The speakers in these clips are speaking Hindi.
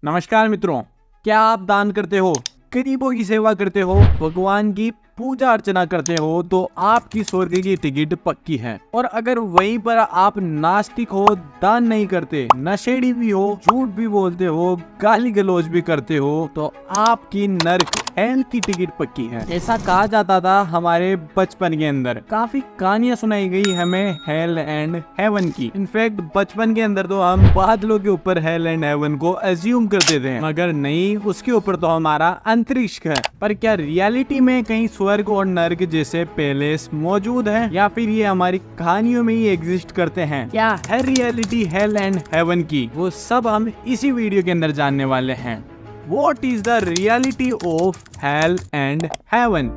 नमस्कार मित्रों, क्या आप दान करते हो, गरीबों की सेवा करते हो, भगवान की पूजा अर्चना करते हो तो आपकी स्वर्ग की टिकट पक्की है। और अगर वहीं पर आप नास्तिक हो, दान नहीं करते, नशेड़ी भी हो, झूठ भी बोलते हो, गाली गलौज भी करते हो तो आपकी नर्क हेल की टिकट पक्की है। ऐसा कहा जाता था हमारे बचपन के अंदर। काफी कहानियां सुनाई गई हमें हेल एंड हेवन की। इनफैक्ट बचपन के अंदर तो हम बादलों के ऊपर हेल एंड हेवन को एज्यूम करते थे, मगर नहीं, उसके ऊपर तो हमारा अंतरिक्ष है। पर क्या रियलिटी में कहीं स्वर्ग और नर्क जैसे पैलेस मौजूद है, या फिर ये हमारी कहानियों में ही एग्जिस्ट करते हैं? क्या है रियलिटी हेल एंड हेवन की? वो सब हम इसी वीडियो के अंदर जानने वाले हैं। What is the reality of hell and heaven?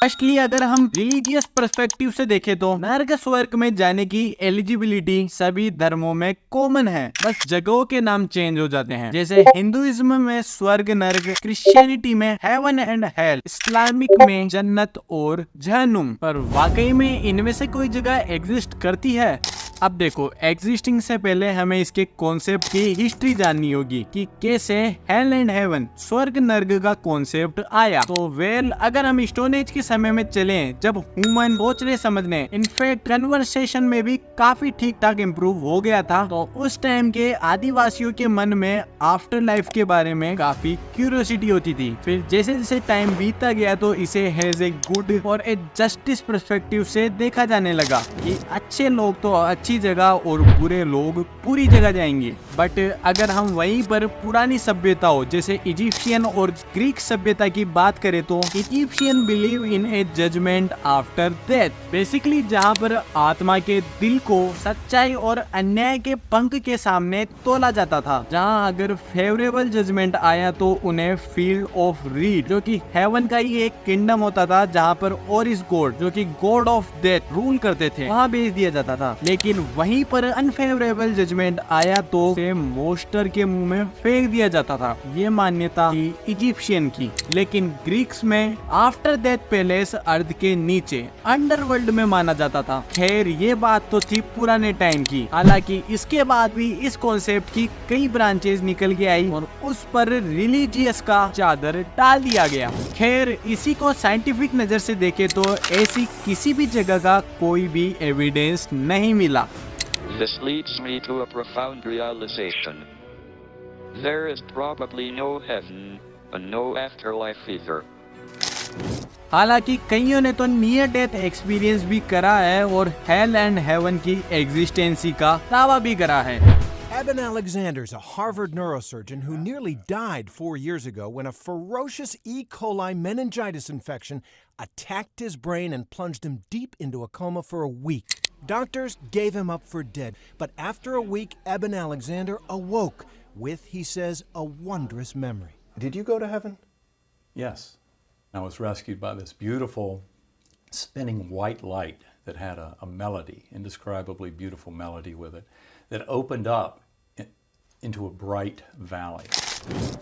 Firstly अगर हम रिलीजियस पर्सपेक्टिव से देखें तो नर्क स्वर्ग में जाने की एलिजिबिलिटी सभी धर्मों में कॉमन है, बस जगहों के नाम चेंज हो जाते हैं। जैसे हिंदुइज्म में स्वर्ग नर्क, क्रिश्चियनिटी में हेवन एंड हेल, इस्लामिक में जन्नत और जहन्नुम। पर वाकई में इनमें से कोई जगह एग्जिस्ट करती है? अब देखो, एग्जिस्टिंग से पहले हमें इसके कॉन्सेप्ट की हिस्ट्री जाननी होगी कि कैसे हेल एंड हेवन, स्वर्ग नर्क का कॉन्सेप्ट आया। तो अगर हम स्टोन एज के समय में चलें, जब ह्यूमन सोचने समझने, इनफैक्ट कन्वर्सेशन में भी काफी ठीक ठाक इम्प्रूव हो गया था, तो उस टाइम के आदिवासियों के मन में आफ्टर लाइफ के बारे में काफी क्यूरियोसिटी होती थी। फिर जैसे जैसे टाइम बीतता गया तो इसे एज ए गुड और ए जस्टिस पर्सपेक्टिव से देखा जाने लगा कि अच्छे लोग तो अच्छी जगह और बुरे लोग पूरी जगह जाएंगे। बट अगर हम वहीं पर पुरानी सभ्यताओं जैसे इजिप्शियन और ग्रीक सभ्यता की बात करें तो Egyptian believe in a judgement after death. Basically जहां पर आत्मा के दिल को सच्चाई और अन्याय के पंख के सामने तोला जाता था, जहां अगर फेवरेबल जजमेंट आया तो उन्हें फील्ड ऑफ रीड, जो कि हेवन का ही एक किंगडम होता था, जहां पर ओरिस गॉड, जो कि गॉड ऑफ डेथ, रूल करते थे, वहां भेज दिया जाता था। लेकिन वहीं पर अनफेवरेबल जजमेंट आया तो उसे मोस्टर के मुंह में फेंक दिया जाता था। ये मान्यता थी इजिप्शियन की। लेकिन ग्रीक्स में आफ्टर डेथ पैलेस अर्थ के नीचे अंडरवर्ल्ड में माना जाता था। खैर, ये बात तो थी पुराने टाइम की। हालांकि इसके बाद भी इस कॉन्सेप्ट की कई ब्रांचेस निकल के आई और उस पर रिलीजियस का चादर डाल दिया गया। खैर, इसी को साइंटिफिक नजर से देखे तो ऐसी किसी भी जगह का कोई भी एविडेंस नहीं मिला। This leads me to a profound realization. There is probably no heaven and no afterlife either. हालांकि कईयों ने तो नियर डेथ एक्सपीरियंस भी करा है और हेल एंड हेवन की एग्जिस्टेंसी का दावा भी करा है। Eben Alexander is a Harvard neurosurgeon who nearly died 4 years ago when a ferocious E. coli meningitis infection attacked his brain and plunged him deep into a coma for a week. Doctors gave him up for dead, but after a week, Eben Alexander awoke with, he says, a wondrous memory. Did you go to heaven? Yes. I was rescued by this beautiful spinning white light that had a melody, indescribably beautiful melody with it, that opened up into a bright valley.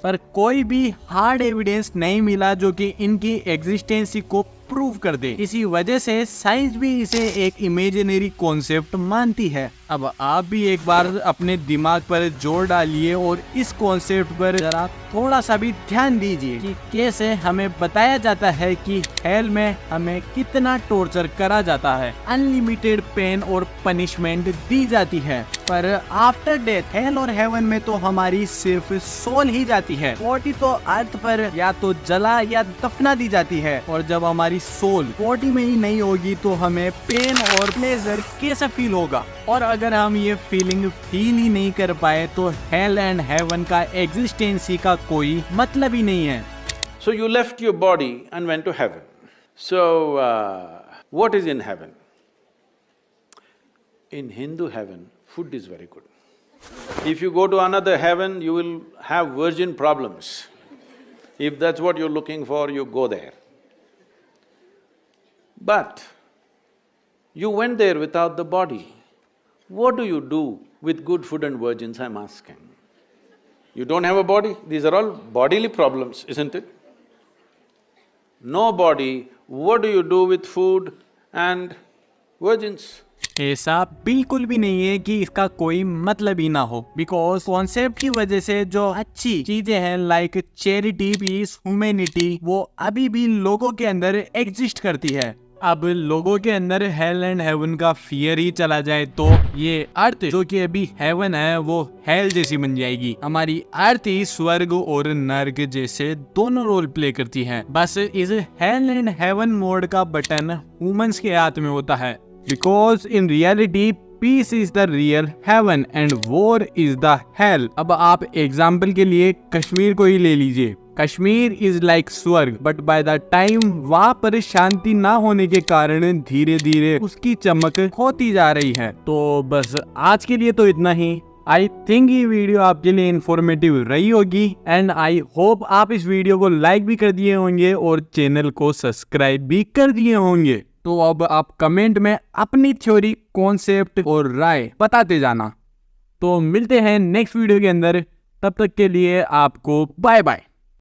पर कोई भी हार्ड एविडेंस नहीं मिला जो कि इनकी एग्जिस्टेंसी को प्रूव कर दे। इसी वजह से साइंस भी इसे एक इमेजिनरी कॉन्सेप्ट मानती है। अब आप भी एक बार अपने दिमाग पर जोर डालिए और इस कॉन्सेप्ट पर जरा थोड़ा सा भी ध्यान दीजिए कि कैसे हमें बताया जाता है कि हेल में हमें कितना टॉर्चर करा जाता है, अनलिमिटेड पेन और पनिशमेंट दी जाती है। पर आफ्टर डेथ हेल और हेवन में तो हमारी सिर्फ सोल ही जाती है। बॉडी तो अर्थ पर या तो जला या दफना दी जाती है, और जब हमारी सोल बॉडी में ही नहीं होगी तो हमें पेन और प्लेजर कैसे फील होगा? और अगर हम ये फीलिंग फील ही नहीं कर पाए तो हेल एंड हेवन का एग्जिस्टेंसी का कोई मतलब ही नहीं है। So you left your body and went to heaven. So what is in heaven? In Hindu heaven, food is very good. If you go to another heaven, you will have virgin problems. If that's what you're looking for, you go there. But you went there without the body. What do you do with good food and virgins, I'm asking? You don't have a body, these are all bodily problems, isn't it? No body, what do you do with food and virgins. ऐसा बिल्कुल भी नहीं है कि इसका कोई मतलब ही ना हो, बिकॉज कॉन्सेप्ट की वजह से जो अच्छी चीजें हैं लाइक चैरिटी, पीस, ह्यूमैनिटी, वो अभी भी लोगों के अंदर एग्जिस्ट करती है। अब लोगों के अंदर हेल एंड हेवन का फियर ही चला जाए तो ये अर्थ जो कि अभी हेवन है वो हेल जैसी बन जाएगी। हमारी अर्थ ही स्वर्ग और नर्क जैसे दोनों रोल प्ले करती है। बस इस हेल एंड हेवन मोड का बटन ह्यूमंस के हाथ में होता है, because in reality peace is the real heaven and war is the hell. अब आप एग्जाम्पल के लिए कश्मीर को ही ले लीजिए। कश्मीर इज लाइक स्वर्ग, बट बाय द टाइम वहाँ पर शांति ना होने के कारण धीरे धीरे उसकी चमक खोती जा रही है। तो बस आज के लिए तो इतना ही। आई थिंक ये वीडियो आपके लिए इंफॉर्मेटिव रही होगी एंड आई होप आप इस वीडियो को लाइक भी कर दिए होंगे और चैनल को सब्सक्राइब भी कर दिए होंगे। तो अब आप कमेंट में अपनी थ्योरी, कॉन्सेप्ट और राय बताते जाना। तो मिलते हैं नेक्स्ट वीडियो के अंदर, तब तक के लिए आपको बाय बाय।